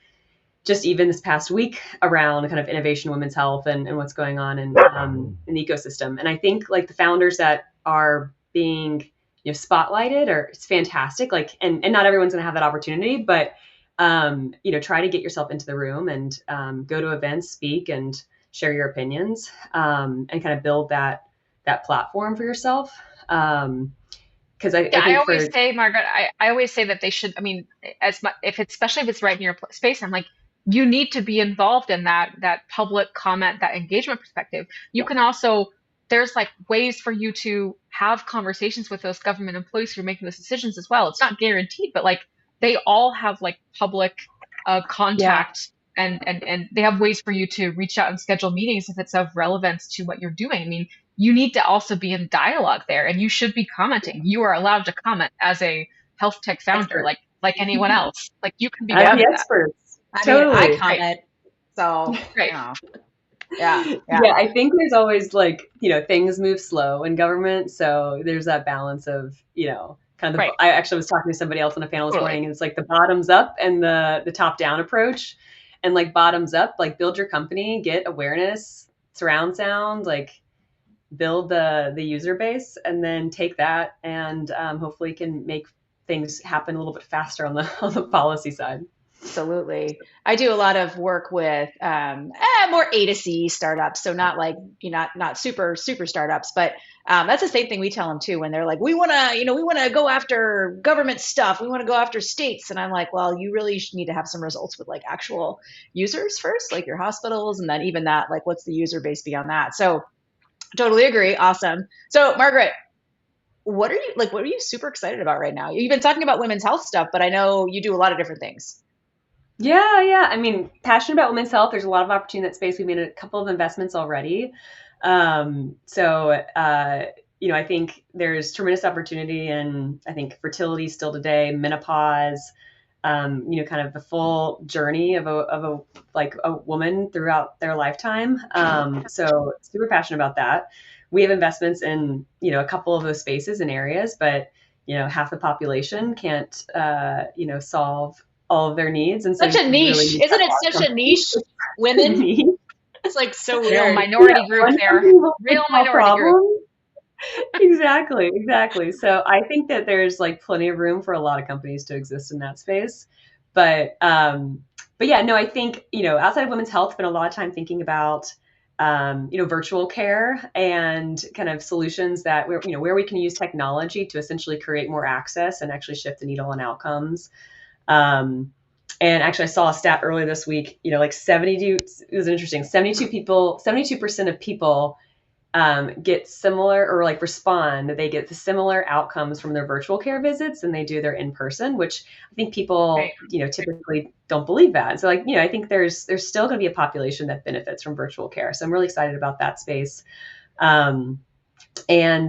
just even this past week around kind of innovation, women's health and what's going on in the ecosystem. And I think like the founders that are being, spotlighted it's fantastic. Like, and not everyone's going to have that opportunity, but, try to get yourself into the room and go to events, speak and share your opinions and kind of build that platform for yourself. Because I always say, Margaret, I always say that they should, I mean, especially if it's right in your space, I'm like, you need to be involved in that public comment, that engagement perspective. You can also, there's like ways for you to have conversations with those government employees who are making those decisions as well. It's not guaranteed, but like they all have like public contact and they have ways for you to reach out and schedule meetings if it's of relevance to what you're doing. I mean, you need to also be in dialogue there and you should be commenting. You are allowed to comment as a health tech founder, like anyone else. Like you can be the experts. Totally. I comment. So, Yeah. I think there's always like, things move slow in government. So there's that balance of, kind of I actually was talking to somebody else on a panel this morning and it's like the bottoms up and the top down approach and like bottoms up, like build your company, get awareness, surround sound, like build the user base and then take that and hopefully can make things happen a little bit faster on the policy side. Absolutely. I do a lot of work with more A to C startups. So not like, not super startups, but That's the same thing we tell them too when they're like, we want to, we want to go after government stuff. We want to go after states. And I'm like, well, you really need to have some results with like actual users first, like your hospitals. And then even that, like, what's the user base beyond that? So totally agree. Awesome. So Margaret, what are you super excited about right now? You've been talking about women's health stuff, but I know you do a lot of different things. Yeah. I mean, passionate about women's health. There's a lot of opportunity in that space. We made a couple of investments already. I think there's tremendous opportunity in, I think, fertility still today, menopause, kind of the full journey of a woman throughout their lifetime. So super passionate about that. We have investments in, a couple of those spaces and areas, but, half the population can't, solve all of their needs. And so Such a niche. really Isn't it such a niche? Women? It's like so Real weird. minority group there. Real minority group. Exactly. So I think that there's like plenty of room for a lot of companies to exist in that space. But yeah, no, I think, outside of women's health, spent a lot of time thinking about, virtual care and kind of solutions that where we can use technology to essentially create more access and actually shift the needle on outcomes. And actually I saw a stat earlier this week, like 72, it was interesting, 72% of people get similar or like respond, they get the similar outcomes from their virtual care visits than they do their in-person, which I think people, Right. typically don't believe that. So I think there's still going to be a population that benefits from virtual care. So I'm really excited about that space. And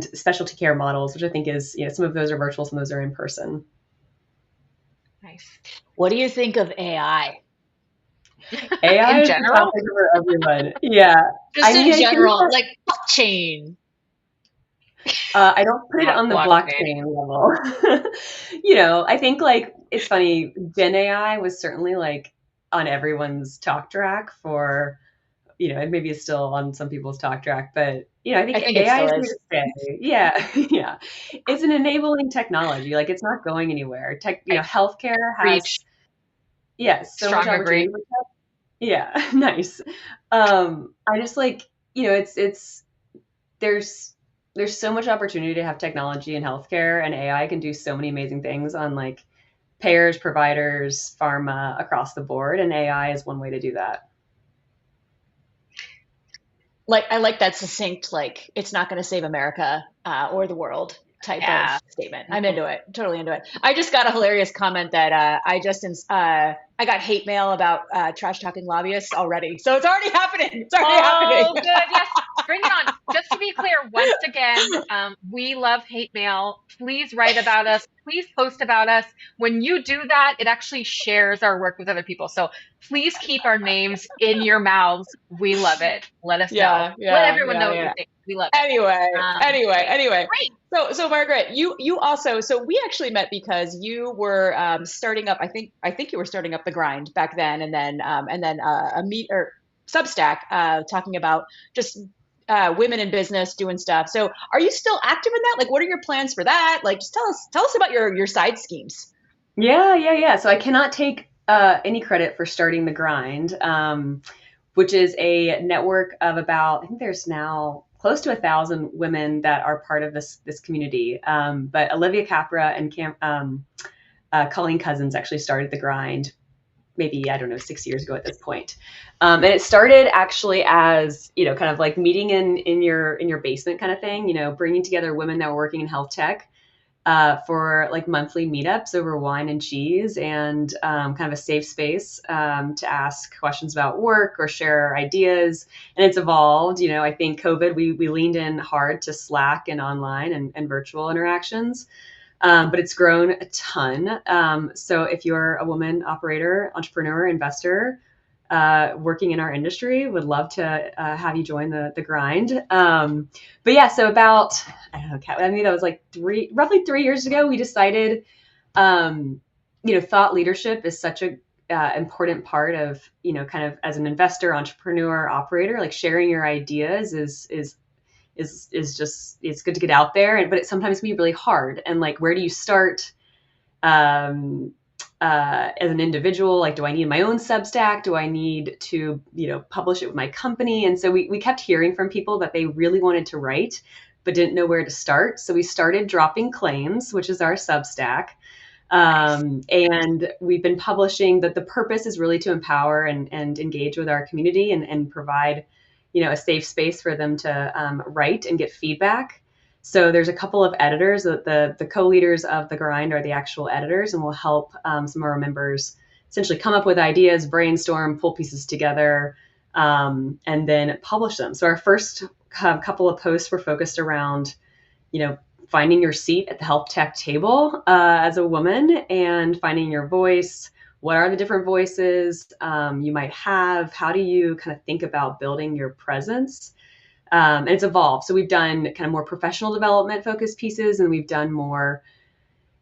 specialty care models, which I think is, some of those are virtual, some of those are in person. Nice. What do you think of AI? AI In is general? a topic for everyone. Yeah. Just in I think general, that- like blockchain. I don't put it on the Blockchain. blockchain level. I think like it's funny. Gen AI was certainly like on everyone's talk track for, and maybe it's still on some people's talk track, but I think I think it AI is still here is. to stay. Yeah, yeah. It's an enabling technology. Like it's not going anywhere. Healthcare has so much Strong agree. opportunity. Yeah, nice. I just like, it's there's so much opportunity to have technology in healthcare, and AI can do so many amazing things on like payers, providers, pharma across the board, and AI is one way to do that. Like I like that succinct, like it's not going to save America or the world type Yeah. of statement. I'm into it, totally into it. I just got a hilarious comment that I got hate mail about trash talking lobbyists already, so it's already happening. It's already happening. Good. Yes. Bring it on. Just to be clear, once again, we love hate mail. Please write about us. Please post about us. When you do that, it actually shares our work with other people. So please keep our names in your mouths. We love it. Let us know. Let everyone know what you think. We love it. Anyway. Great. So Margaret, you also, so we actually met because you were starting up. I think you were starting up the Grind back then, and then a meet or Substack talking about just women in business doing stuff. So are you still active in that? Like, what are your plans for that? Like, just tell us about your side schemes. Yeah. So I cannot take any credit for starting the Grind, which is a network of about, I think there's now close to 1,000 women that are part of this community. But Olivia Capra and Colleen Cousins actually started the Grind maybe, I don't know, 6 years ago at this point. And it started actually as, kind of like meeting in your basement kind of thing, bringing together women that were working in health tech for like monthly meetups over wine and cheese, and kind of a safe space to ask questions about work or share ideas. And it's evolved. I think COVID, we leaned in hard to Slack and online and virtual interactions. But it's grown a ton. So if you're a woman operator, entrepreneur, investor, working in our industry, would love to have you join the Grind. But yeah, so about, I don't know, I mean, that was like roughly 3 years ago, we decided, thought leadership is such a important part of, kind of as an investor, entrepreneur, operator, like sharing your ideas is just, it's good to get out there, but it sometimes can be really hard. And like, where do you start as an individual? Like, do I need my own Substack? Do I need to, publish it with my company? And so we kept hearing from people that they really wanted to write, but didn't know where to start. So we started Dropping Claims, which is our Substack. And we've been publishing that the purpose is really to empower and engage with our community and provide, a safe space for them to write and get feedback. So there's a couple of editors that the co-leaders of the grind are the actual editors, and will help some of our members essentially come up with ideas, brainstorm, pull pieces together, and then publish them. So our first couple of posts were focused around, finding your seat at the health tech table as a woman and finding your voice. What are the different voices you might have? How do you kind of think about building your presence? And it's evolved. So we've done kind of more professional development focused pieces, and we've done more,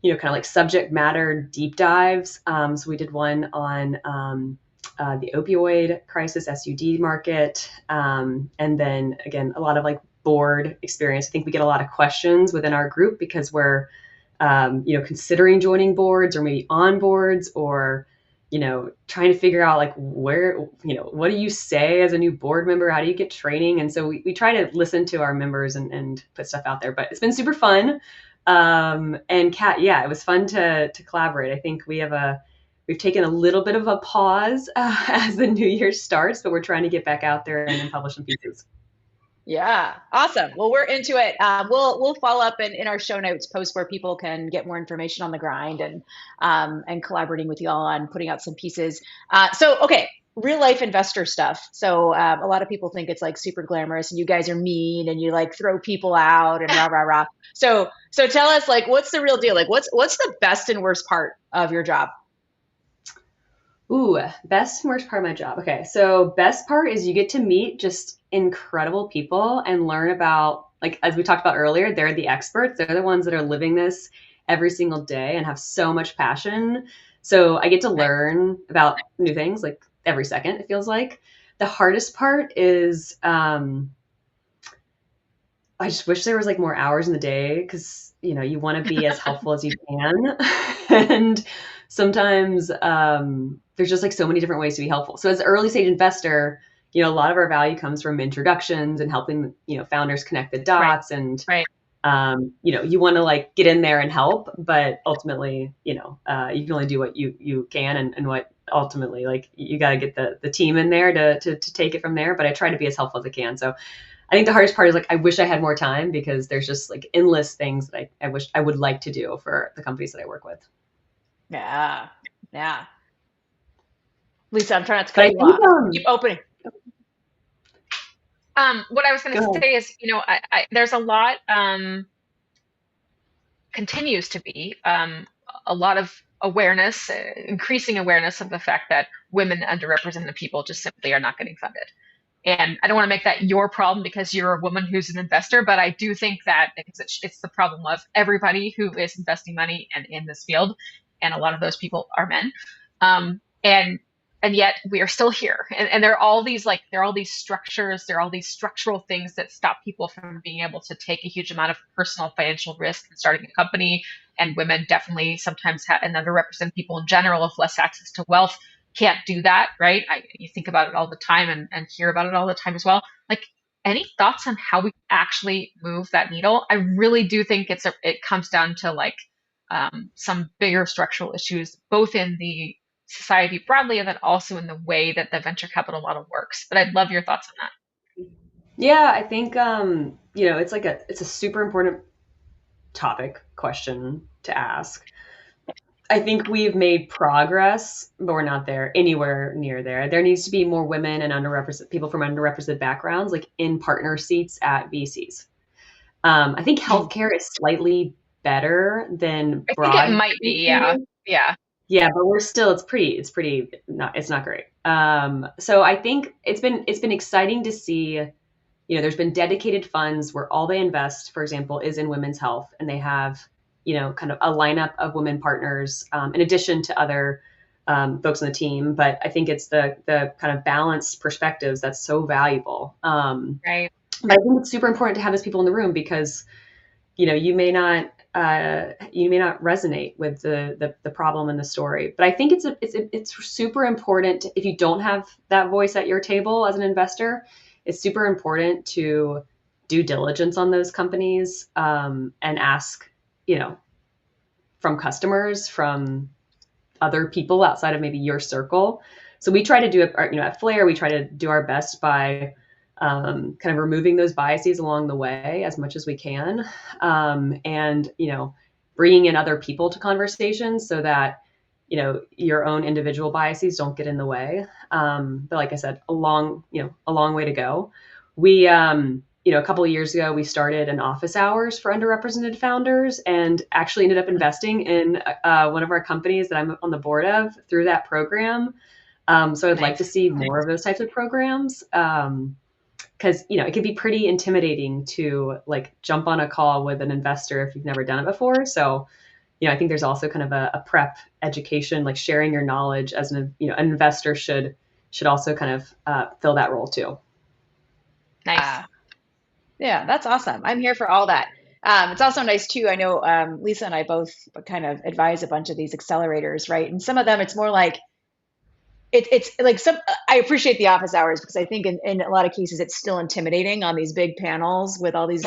kind of like subject matter deep dives. So we did one on the opioid crisis, SUD market. And then again, a lot of like board experience. I think we get a lot of questions within our group because we're, considering joining boards or maybe on boards, or, trying to figure out like where, what do you say as a new board member? How do you get training? And so we try to listen to our members and put stuff out there, but it's been super fun. And Kat, yeah, it was fun to collaborate. I think we've taken a little bit of a pause as the new year starts, but we're trying to get back out there and publish some pieces. Yeah, awesome. Well, we're into it. We'll follow up in our show notes post where people can get more information on the grind and collaborating with y'all on putting out some pieces. Okay, real life investor stuff. So a lot of people think it's like super glamorous, and you guys are mean and you like throw people out and rah rah rah. So tell us, like, what's the real deal? Like, what's the best and worst part of your job? Ooh, best and worst part of my job. Okay, so best part is you get to meet just incredible people and learn about, like, as we talked about earlier, they're the experts. They're the ones that are living this every single day and have so much passion. So I get to learn about new things like every second, it feels like. The hardest part is I just wish there was like more hours in the day, because, you want to be as helpful as you can. And sometimes there's just like so many different ways to be helpful. So as an early stage investor, a lot of our value comes from introductions and helping, founders connect the dots. Right. And, you want to like get in there and help, but ultimately, you can only do what you can, and what ultimately, like, you got to get the team in there to take it from there. But I try to be as helpful as I can. So I think the hardest part is like, I wish I had more time, because there's just like endless things that I wish I would like to do for the companies that I work with. Yeah. Lisa, I'm trying not to cut you off. Keep opening. What I was going to say is, there's a lot, continues to be a lot of awareness, increasing awareness of the fact that women and underrepresented people just simply are not getting funded. And I don't want to make that your problem because you're a woman who's an investor, but I do think that it's the problem of everybody who is investing money and in this field, and a lot of those people are men. And yet we are still here. And there are all these structures, there are all these structural things that stop people from being able to take a huge amount of personal financial risk in starting a company. And women definitely sometimes and underrepresented people in general with less access to wealth can't do that, right? You think about it all the time and hear about it all the time as well. Like, any thoughts on how we actually move that needle? I really do think it comes down to like some bigger structural issues, both in the society broadly and then also in the way that the venture capital model works. But I'd love your thoughts on that. Yeah, I think it's a super important question to ask. I think we've made progress, but we're not there anywhere near there. There needs to be more women and people from underrepresented backgrounds, like in partner seats at VCs. I think healthcare is slightly better than broad. I think it might be, yeah. Yeah, but it's not great. So I think it's been exciting to see, there's been dedicated funds where all they invest, for example, is in women's health, and they have, kind of a lineup of women partners, in addition to other folks on the team. But I think it's the kind of balanced perspectives that's so valuable. Right. But I think it's super important to have those people in the room, because, you may not resonate with the problem and the story. But I think it's super important if you don't have that voice at your table as an investor. It's super important to due diligence on those companies, and ask, from customers, from other people outside of maybe your circle. So we try to do it, at Flare, we try to do our best by kind of removing those biases along the way as much as we can. And, bringing in other people to conversations so that, your own individual biases don't get in the way. But like I said, a long way to go. We, a couple of years ago, we started an office hours for underrepresented founders and actually ended up investing in one of our companies that I'm on the board of through that program. So I'd like to see more of those types of programs. Because, it can be pretty intimidating to like jump on a call with an investor if you've never done it before. So, I think there's also kind of a prep education, like sharing your knowledge as an investor should also kind of fill that role too. Nice. Yeah, that's awesome. I'm here for all that. It's also nice too. I know Lisa and I both kind of advise a bunch of these accelerators, right? And some of them, it's more like it's like I appreciate the office hours because I think in a lot of cases it's still intimidating on these big panels with all these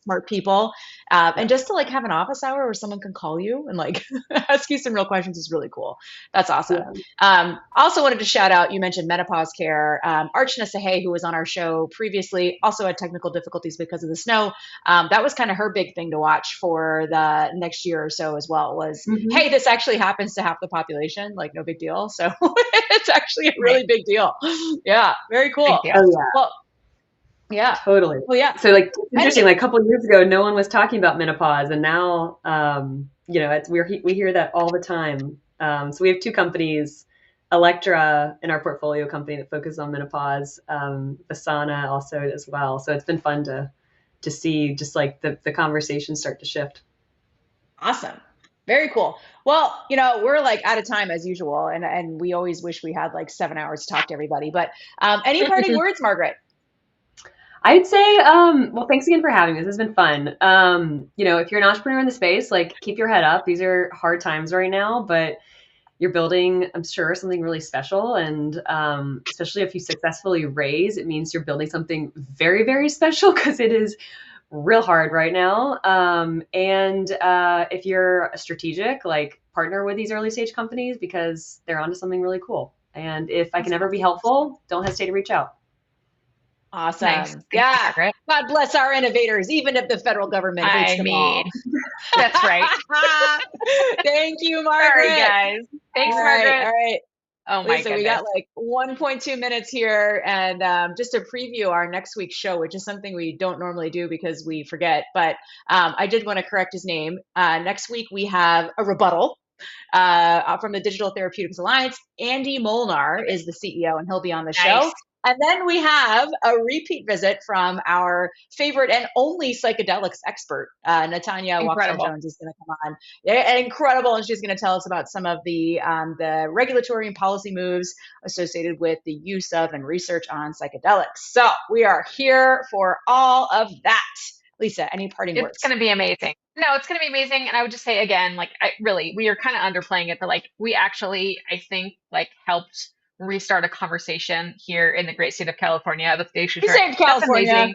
smart people. And just to like have an office hour where someone can call you and like ask you some real questions is really cool. That's awesome. Also wanted to shout out, you mentioned menopause care. Archana Sahay, who was on our show previously, also had technical difficulties because of the snow. That was kind of her big thing to watch for the next year or so as well was, hey, this actually happens to half the population, like no big deal. So it's actually a really big deal. Yeah, very cool. Oh, yeah. Well, yeah, totally. Well, yeah. So like, it's interesting. Like a couple of years ago, no one was talking about menopause, and now, we hear that all the time. So we have two companies, Electra in our portfolio company that focuses on menopause, Asana also as well. So it's been fun to see just like the conversation start to shift. Awesome. Very cool. Well, we're like out of time as usual, and we always wish we had like 7 hours to talk to everybody. But any parting words, Margaret? I'd say, well, thanks again for having me. This has been fun. If you're an entrepreneur in the space, like keep your head up. These are hard times right now, but you're building, I'm sure, something really special. And especially if you successfully raise, it means you're building something very, very special because it is real hard right now. And if you're a strategic, like partner with these early stage companies because they're onto something really cool. And if I can ever be helpful, don't hesitate to reach out. Awesome. Nice. Yeah. God bless our innovators, even if the federal government hates them all. That's right. Thank you, Margaret. Sorry, guys. Thanks, Margaret. All right. Oh my Lisa, goodness. we got like 1.2 minutes here, and just to preview our next week's show, which is something we don't normally do because we forget, but I did want to correct his name. Next week, we have a rebuttal from the Digital Therapeutics Alliance. Andy Molnar is the CEO, and he'll be on the show. And then we have a repeat visit from our favorite and only psychedelics expert, Natanya Waxel-Jones is going to come on. Yeah, incredible, and she's going to tell us about some of the regulatory and policy moves associated with the use of and research on psychedelics. So we are here for all of that. Lisa, any parting words? It's going to be amazing. No, it's going to be amazing. And I would just say again, like, we are kind of underplaying it, but like, we actually, I think, like, helped restart a conversation here in the great state of California. We saved California.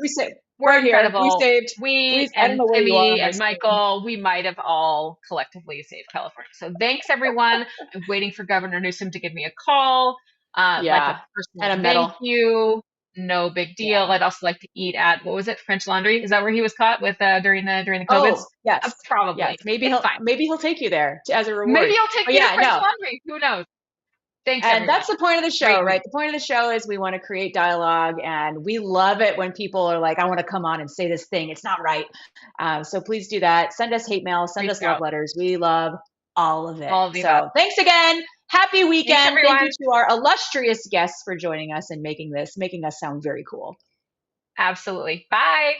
We're incredible. We and Timmy and Michael, we might have all collectively saved California. So thanks, everyone. I'm waiting for Governor Newsom to give me a call. Like a personal and a medal. Thank you. No big deal. I'd also like to eat at, what was it, French Laundry? Is that where he was caught with during the COVID? Oh, yes. Probably. Yes. Maybe he'll take you there as a reward. Maybe he'll take you to French Laundry. Who knows? Thanks, and that's the point of the show, right? The point of the show is we want to create dialogue, and we love it when people are like, I want to come on and say this thing. It's not right. So please do that. Send us hate mail. Send us love letters. We love all of it. So thanks again. Happy weekend. Thank you to our illustrious guests for joining us and making us sound very cool. Absolutely. Bye.